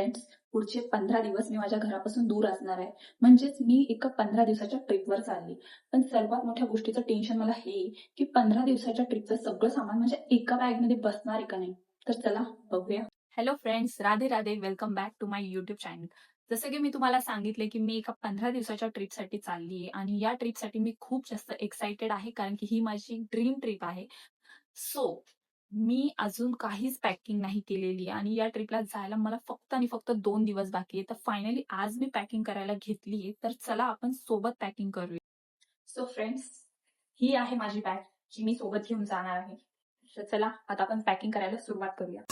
Friends, पुढचे 15 दिवस मी माझ्या घरापासून दूर असणार आहे. म्हणजेच मी एका 15 दिवसाच्या ट्रिपवर चालली. पण सर्वात मोठ्या गोष्टीचं टेन्शन मला हे आहे, की 15 दिवसाच्या ट्रिपचं सगळं सामान माझ्या एका बॅगमध्ये बसणार आहे का नाही? तर चला बघूया. Hello friends, Radhe Radhe. Welcome back to my YouTube channel. जसं की मी तुम्हाला सांगितले की मी एका 15 दिवसाच्या ट्रिपसाठी चालली आहे आणि या ट्रिपसाठी मी खूप जास्त एक्साइटेड आहे, कारण की ही माझी ड्रीम ट्रिप आहे. सो मी अजून काहीच पॅकिंग नाही केलेली आणि या ट्रिपला जायला मला फक्त आणि फक्त 2 दिवस बाकी आहे. तर फायनली आज मी पॅकिंग करायला घेतलीये. तर चला आपण सोबत पॅकिंग करूया. सो फ्रेंड्स, ही आहे माझी बॅग जी मी सोबत घेऊन जाणार आहे. तर चला आता आपण पॅकिंग करायला सुरुवात करूया.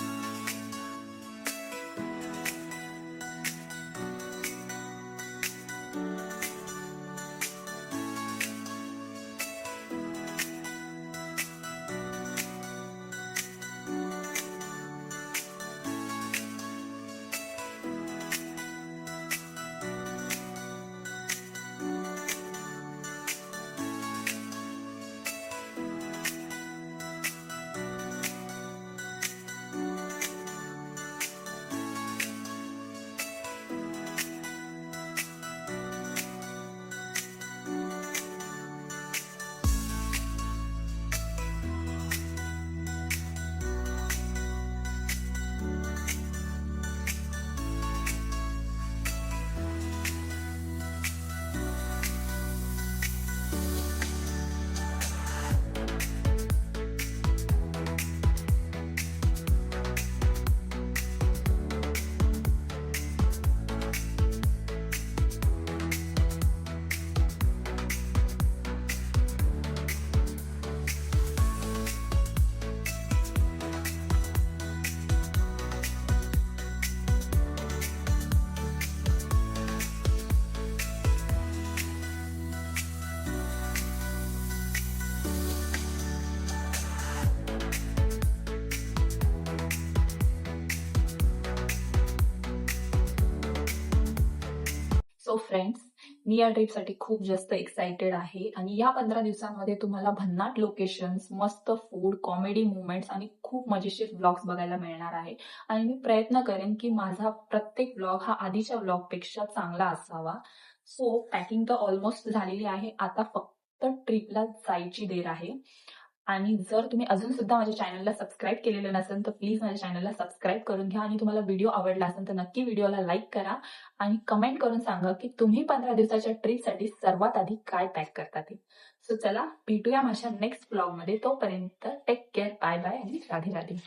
सो फ्रेंड्स, मी या ट्रिपसाठी खूप जास्त एक्साइटेड आहे आणि या 15 दिवसांमध्ये तुम्हाला भन्नाट लोकेशन्स, मस्त फूड, कॉमेडी मुवमेंट्स आणि खूप मजेशीर व्लॉग्स बघायला मिळणार आहे. आणि मी प्रयत्न करेन की माझा प्रत्येक व्लॉग हा आधीच्या व्लॉगपेक्षा चांगला असावा. सो पॅकिंग तर ऑलमोस्ट झालेली आहे. आता फक्त ट्रिपला जायची देर आहे. आणि जर तुम्ही अजून सुद्धा माझ्या चॅनलला सबस्क्राईब केलेलं नसेल तर प्लीज माझ्या चॅनलला सबस्क्राईब करून घ्या आणि तुम्हाला व्हिडिओ आवडला असेल तर नक्की व्हिडिओला लाईक करा आणि कमेंट करून सांगा की तुम्ही 15 दिवसाच्या ट्रिपसाठी सर्वात आधी काय पॅक करता ते. सो चला भेटूया माझ्या नेक्स्ट ब्लॉगमध्ये. तोपर्यंत टेक केअर, बाय बाय आणि राधे राधे.